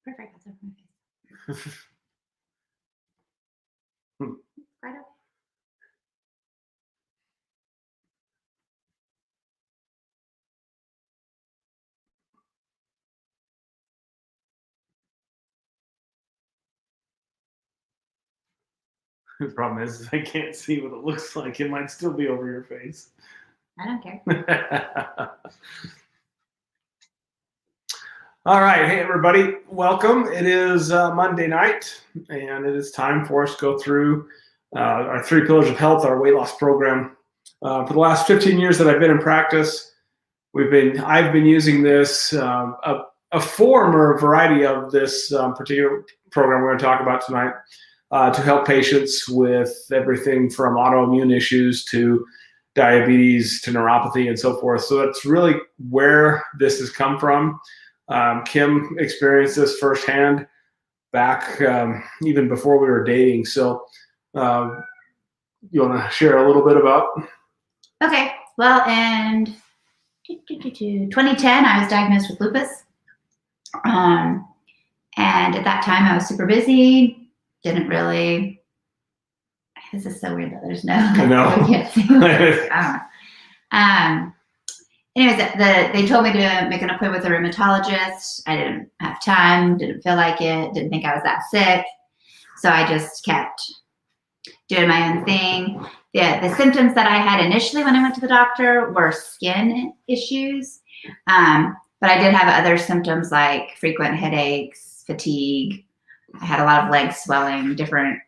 Perfect. That's over my face. Right up. The problem is I can't see what it looks like. It might still be over your face. I don't care. All right. Hey, everybody. Welcome. It is Monday night, and it is time for us to go through our 3 Pillars of Health, our weight loss program. For the last 15 years that I've been in practice, I've been using this, a form or a variety of this particular program we're going to talk about tonight to help patients with everything from autoimmune issues to diabetes to neuropathy and so forth. So that's really where this has come from. Kim experienced this firsthand back even before we were dating. So you want to share a little bit about? Okay. Well, in 2010, I was diagnosed with lupus. And at that time, I was super busy. Didn't really. This is so weird that there's no. Anyways, they told me to make an appointment with a rheumatologist. I didn't have time. Didn't feel like it. Didn't think I was that sick. So I just kept doing my own thing. The symptoms that I had initially when I went to the doctor were skin issues. But I did have other symptoms like frequent headaches, fatigue. I had a lot of leg swelling, different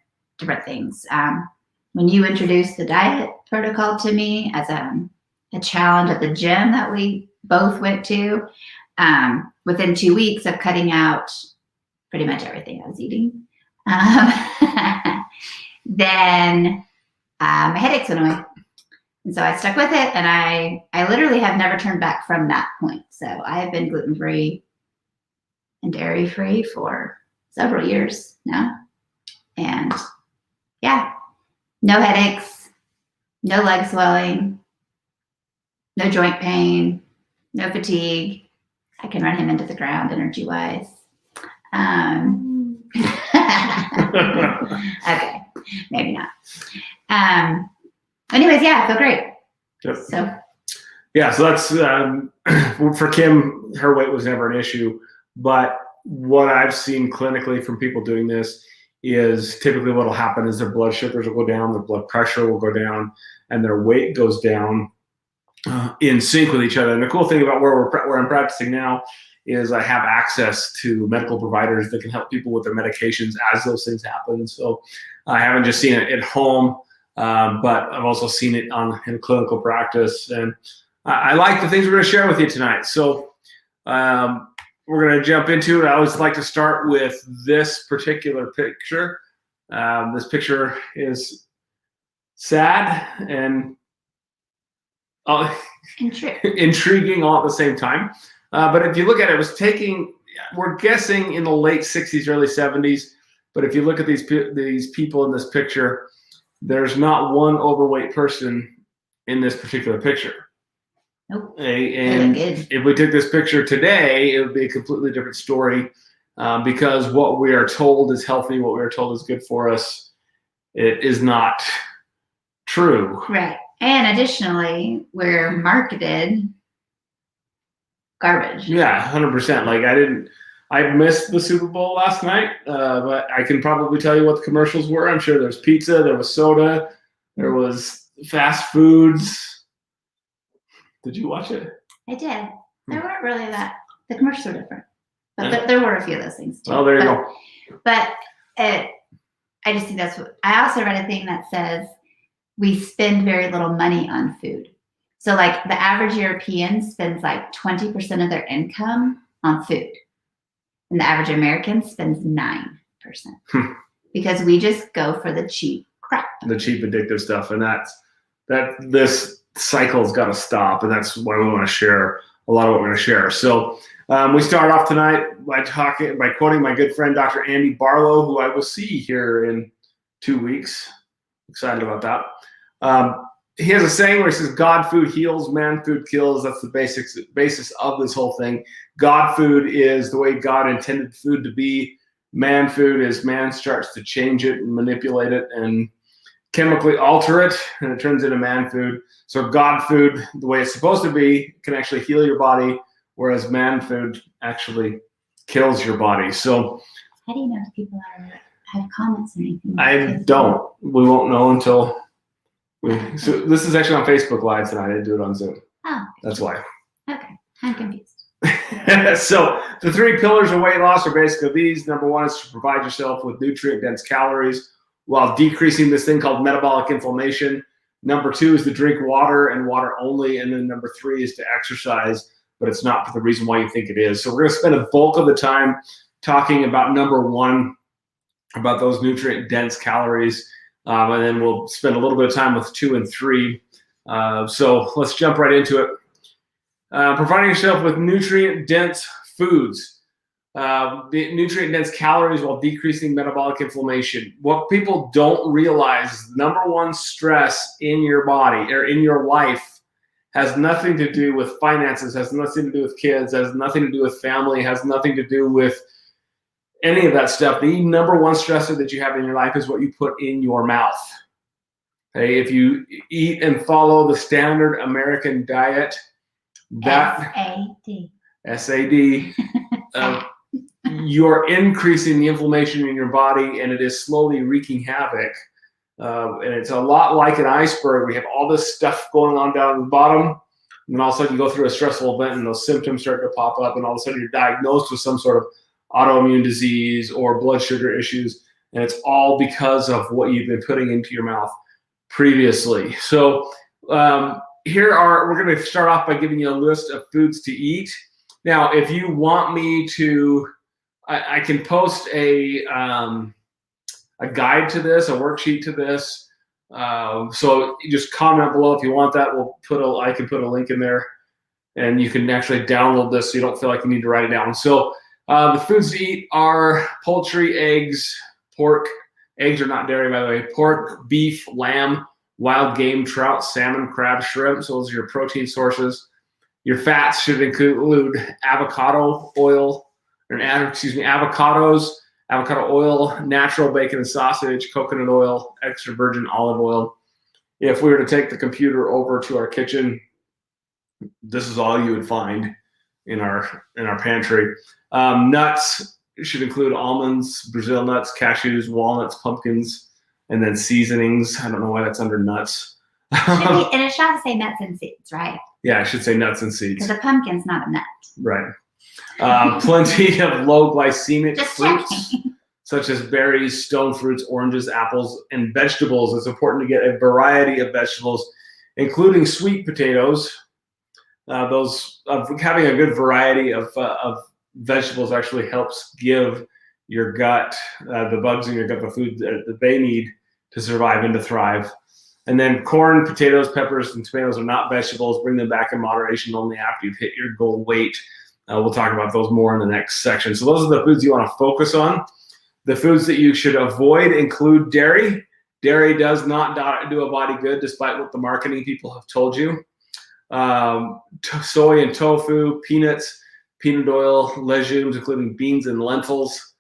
things. When you introduced the diet protocol to me as a challenge at the gym that we both went to, within 2 weeks of cutting out pretty much everything I was eating, then my headaches went away. And so I stuck with it, and I literally have never turned back from that point. So I have been gluten-free and dairy-free for several years now. And yeah, no headaches, no leg swelling, no joint pain, no fatigue. I can run him into the ground energy-wise. Okay, maybe not. Anyways, yeah, I feel great. Yep. So that's for Kim, her weight was never an issue, but what I've seen clinically from people doing this is typically what will happen is their blood sugars will go down, their blood pressure will go down, and their weight goes down in sync with each other. And the cool thing about where I'm practicing now is I have access to medical providers that can help people with their medications as those things happen. So I haven't just seen it at home, but I've also seen it in clinical practice. And I like the things we're going to share with you tonight. So we're going to jump into it. I always like to start with this particular picture. This picture is sad and intriguing all at the same time. But if you look at it, we're guessing in the late 60s, early 70s. But if you look at these people in this picture, there's not one overweight person in this particular picture. Nope. And if we took this picture today, it would be a completely different story because what we are told is healthy, what we are told is good for us, it is not true. Right. And additionally, we're marketed garbage. Yeah, 100%. Like I missed the Super Bowl last night, but I can probably tell you what the commercials were. I'm sure there's pizza, there was soda, there was fast foods. Did you watch it? I did. There weren't really the commercials were different, but there were a few of those things too. Oh, there you go. But I just think I also read a thing that says we spend very little money on food. So like the average European spends like 20% of their income on food. And the average American spends 9%. Because we just go for the cheap crap. The cheap addictive stuff. And this cycle's got to stop. And that's why we want to share a lot of what we're going to share. So we start off tonight by quoting my good friend, Dr. Andy Barlow, who I will see here in 2 weeks. Excited about that. he has a saying where he says, God food heals, man food kills. That's the basis of this whole thing. God food is the way God intended food to be. Man food is man starts to change it and manipulate it and chemically alter it, and it turns into man food. So God food, the way it's supposed to be, can actually heal your body, whereas man food actually kills your body. So how do you know if people have comments or anything? I don't. We won't know until so this is actually on Facebook Live tonight. I didn't do it on Zoom. Oh. That's why. Okay. I'm confused. So the 3 pillars of weight loss are basically these. Number 1 is to provide yourself with nutrient-dense calories while decreasing this thing called metabolic inflammation. Number 2 is to drink water and water only. And then number 3 is to exercise, but it's not for the reason why you think it is. So we're going to spend a bulk of the time talking about number 1, about those nutrient-dense calories. And then we'll spend a little bit of time with 2 and 3. So let's jump right into it. Providing yourself with nutrient-dense foods, nutrient-dense calories while decreasing metabolic inflammation. What people don't realize, number 1 stress in your body or in your life has nothing to do with finances, has nothing to do with kids, has nothing to do with family, has nothing to do with any of that stuff. The number 1 stressor that you have in your life is what you put in your mouth. Okay, if you eat and follow the standard American diet, that SAD, you're increasing the inflammation in your body, and it is slowly wreaking havoc. And it's a lot like an iceberg. We have all this stuff going on down at the bottom, and then all of a sudden you go through a stressful event, and those symptoms start to pop up, and all of a sudden you're diagnosed with some sort of autoimmune disease or blood sugar issues, and it's all because of what you've been putting into your mouth previously. So we're going to start off by giving you a list of foods to eat. Now, if you want me to, I can post a guide to this, a worksheet to this. So you just comment below if you want that. I can put a link in there, and you can actually download this so you don't feel like you need to write it down. So the foods to eat are poultry, eggs, pork. Eggs are not dairy, by the way. Pork, beef, lamb, wild game, trout, salmon, crab, shrimp. So those are your protein sources. Your fats should include avocado oil, avocados, avocado oil, natural bacon and sausage, coconut oil, extra virgin olive oil. If we were to take the computer over to our kitchen, this is all you would find in our pantry. Nuts should include almonds, Brazil nuts, cashews, walnuts, pumpkins, and then seasonings. I don't know why that's under nuts. And it should say nuts and seeds, right? Yeah, I should say nuts and seeds. Because a pumpkin's not a nut. Right. Plenty of low glycemic Just fruits, checking. such as berries, stone fruits, oranges, apples, and vegetables. It's important to get a variety of vegetables, including sweet potatoes. Having a good variety of vegetables actually helps give your gut, the bugs in your gut, the food that they need to survive and to thrive. And then corn, potatoes, peppers, and tomatoes are not vegetables. Bring them back in moderation only after you've hit your goal weight. We'll talk about those more in the next section. So those are the foods you want to focus on. The foods that you should avoid include dairy. Dairy does not do a body good, despite what the marketing people have told you. Soy and tofu, peanuts, peanut oil, legumes, including beans and lentils.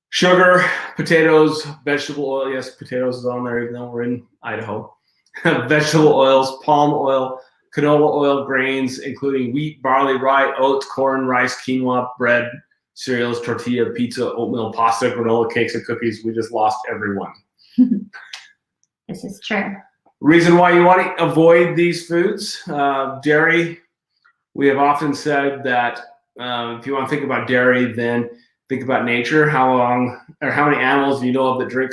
Sugar, potatoes, vegetable oil. Yes, potatoes is on there, even though we're in Idaho. Vegetable oils, palm oil, canola oil, grains, including wheat, barley, rye, oats, corn, rice, quinoa, bread, cereals, tortilla, pizza, oatmeal, pasta, granola, cakes, and cookies. We just lost everyone. This is true. Reason why you want to avoid these foods. Dairy, we have often said that if you want to think about dairy, then think about nature. How many animals do you know of that drink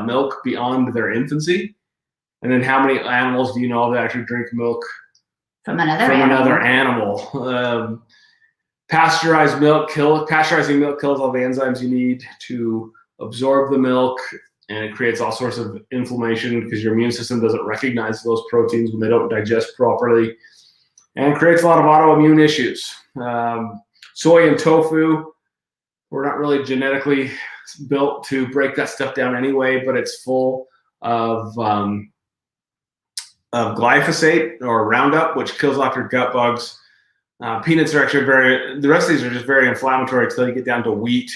milk beyond their infancy? And then how many animals do you know of that actually drink milk from another animal? Pasteurizing milk kills all the enzymes you need to absorb the milk, and it creates all sorts of inflammation because your immune system doesn't recognize those proteins when they don't digest properly, and it creates a lot of autoimmune issues. Soy and tofu, we're not really genetically built to break that stuff down anyway, but it's full of of glyphosate or Roundup, which kills off your gut bugs. Peanuts are actually the rest of these are just very inflammatory until you get down to wheat.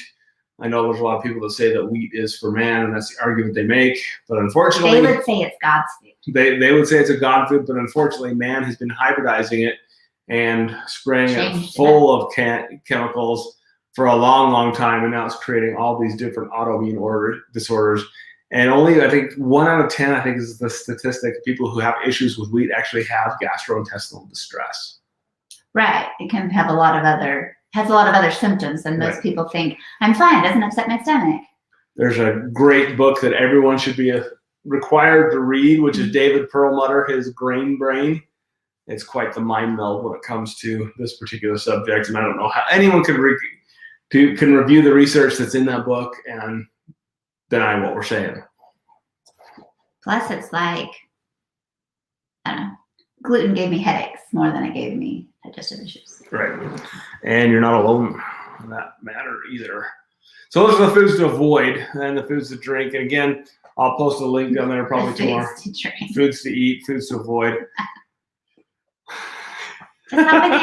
I know there's a lot of people that say that wheat is for man, and that's the argument they make. But unfortunately, they would say it's God's food. They would say it's a God food, but unfortunately, man has been hybridizing it and spraying it full of chemicals for a long, long time, and now it's creating all these different autoimmune disorders. And only, I think, 1 out of 10, I think, is the statistic. People who have issues with wheat actually have gastrointestinal distress. Right. It can have a lot of other symptoms than most people think. I'm fine. It doesn't upset my stomach. There's a great book that everyone should be required to read, which is David Perlmutter, his Grain Brain. It's quite the mind meld when it comes to this particular subject, and I don't know how anyone can review the research that's in that book and deny what we're saying. Plus, it's like, I don't know, gluten gave me headaches more than it gave me digestive issues. Right. And you're not alone in that matter either. So those are the foods to avoid and the foods to drink. And again, I'll post a link down there probably tomorrow. Foods to eat, foods to avoid. Just help me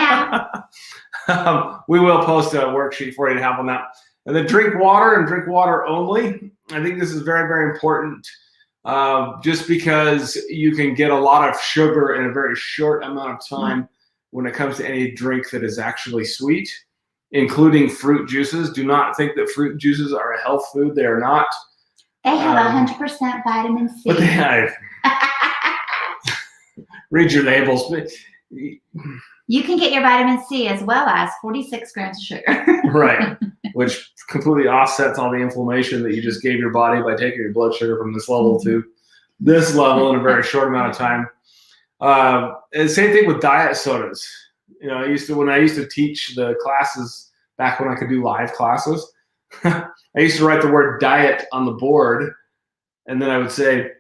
out. We will post a worksheet for you to have on that. And then drink water and drink water only. I think this is very, very important. Just because you can get a lot of sugar in a very short amount of time when it comes to any drink that is actually sweet, including fruit juices. Do not think that fruit juices are a health food. They are not. They have 100% vitamin C. But they have. Read your labels. You can get your vitamin C as well as 46 grams of sugar. Right, which completely offsets all the inflammation that you just gave your body by taking your blood sugar from this level to this level in a very short amount of time. And same thing with diet sodas. You know, when I used to teach the classes back when I could do live classes, I used to write the word diet on the board, and then I would say,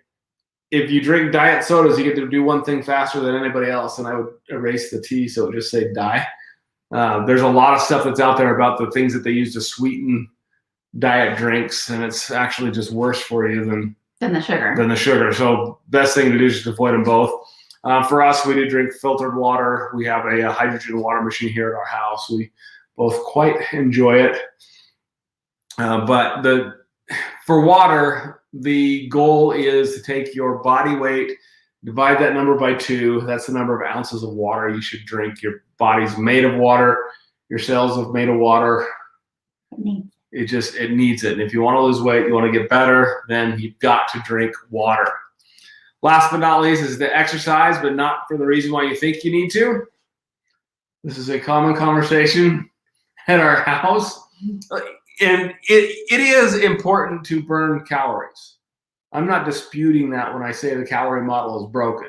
if you drink diet sodas, you get to do one thing faster than anybody else, and I would erase the T, so it would just say die. There's a lot of stuff that's out there about the things that they use to sweeten diet drinks, and it's actually just worse for you than the sugar. So best thing to do is just avoid them both. For us, we do drink filtered water. We have a hydrogen water machine here at our house. We both quite enjoy it. But for water, the goal is to take your body weight, divide that number by 2. That's the number of ounces of water you should drink. Your body's made of water. Your cells are made of water. It needs it. And if you want to lose weight, you want to get better, then you've got to drink water. Last but not least is the exercise, but not for the reason why you think you need to. This is a common conversation at our house. And it is important to burn calories. I'm not disputing that when I say the calorie model is broken.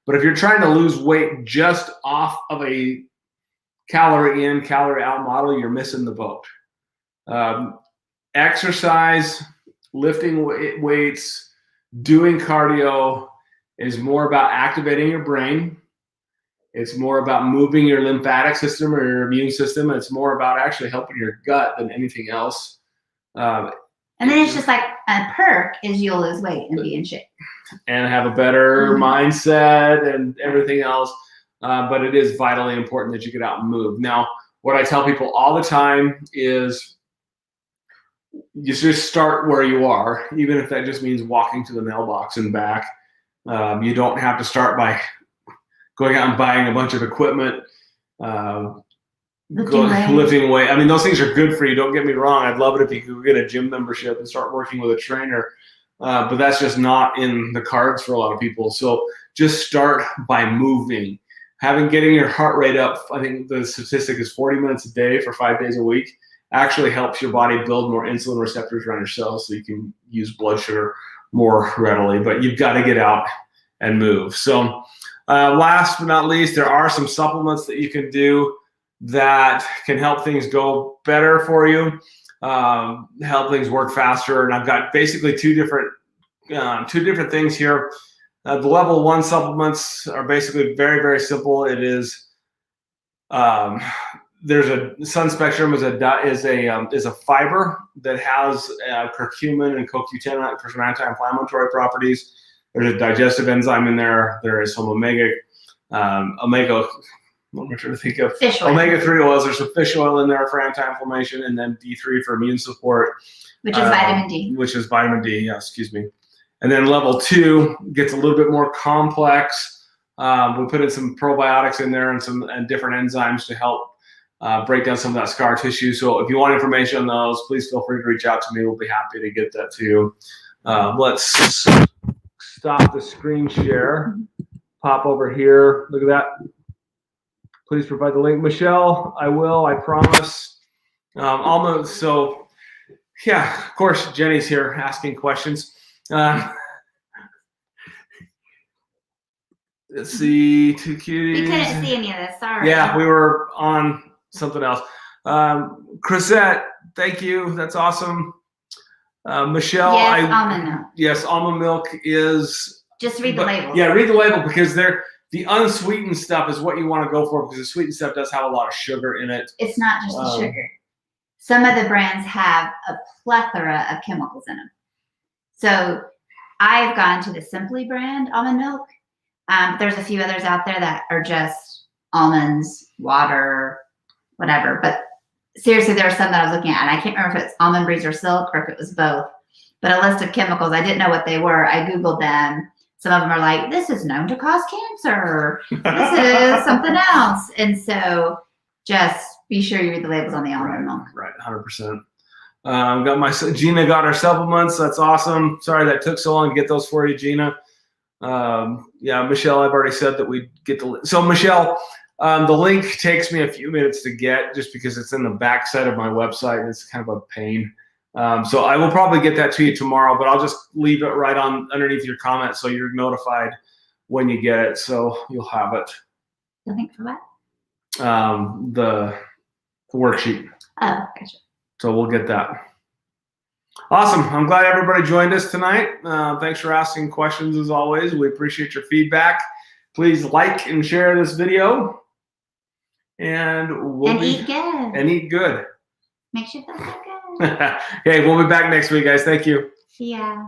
But if you're trying to lose weight just off of a calorie in, calorie out model, you're missing the boat. Exercise, lifting weights, doing cardio is more about activating your brain. It's more about moving your lymphatic system or your immune system. It's more about actually helping your gut than anything else. And then it's just like a perk is you'll lose weight and be in shape. And have a better mindset and everything else. But it is vitally important that you get out and move. Now, what I tell people all the time is you just start where you are, even if that just means walking to the mailbox and back. You don't have to start by going out and buying a bunch of equipment, lifting weight. I mean, those things are good for you. Don't get me wrong. I'd love it if you could get a gym membership and start working with a trainer. But that's just not in the cards for a lot of people. So just start by moving. Getting your heart rate up, I think the statistic is 40 minutes a day for 5 days a week, actually helps your body build more insulin receptors around your cells so you can use blood sugar more readily. But you've got to get out and move. So last but not least, there are some supplements that you can do that can help things go better for you, help things work faster. And I've got basically two different things here. The level 1 supplements are basically very, very simple. It is there's a Sun Spectrum is a fiber that has curcumin and CoQ10 for some anti-inflammatory properties. There's a digestive enzyme in there. There is some omega. What am I trying to think of? Fish oil, Omega-3 oils. There's some fish oil in there for anti-inflammation, and then D3 for immune support. which is vitamin D. Which is vitamin D, yeah, excuse me. And then level 2 gets a little bit more complex. We put in some probiotics in there and different enzymes to help break down some of that scar tissue. So if you want information on those, please feel free to reach out to me. We'll be happy to get that to you. Let's stop the screen share. Pop over here. Look at that. Please provide the link. Michelle, I will, I promise. Almost, so yeah, of course, Jenny's here asking questions. Let's see, two cuties. We couldn't see any of this, sorry. Yeah, we were on something else. Chrisette, thank you. That's awesome. Michelle, Yes, almond milk. Yes, almond milk is. Just read the label. Yeah, read the label because the unsweetened stuff is what you want to go for because the sweetened stuff does have a lot of sugar in it. It's not just the sugar. Some of the brands have a plethora of chemicals in them. So I've gone to the Simply brand almond milk. There's a few others out there that are just almonds, water, whatever. But seriously, there are some that I was looking at, and I can't remember if it's Almond Breeze or Silk or if it was both. But a list of chemicals, I didn't know what they were. I Googled them. Some of them are like, this is known to cause cancer. This is something else. And so just be sure you read the labels on the almond milk. Right, 100%. Gina got her supplements. That's awesome. Sorry that took so long to get those for you, Gina. Yeah, Michelle, I've already said that we get the. So Michelle, the link takes me a few minutes to get just because it's in the backside of my website and it's kind of a pain. So I will probably get that to you tomorrow, but I'll just leave it right on underneath your comment so you're notified when you get it. So you'll have it. The link for what? The worksheet. Oh, gotcha. So we'll get that. Awesome. I'm glad everybody joined us tonight. Thanks for asking questions as always. We appreciate your feedback. Please like and share this video. And eat good. And eat good. Makes you feel so good. Okay, we'll be back next week, guys. Thank you. See ya.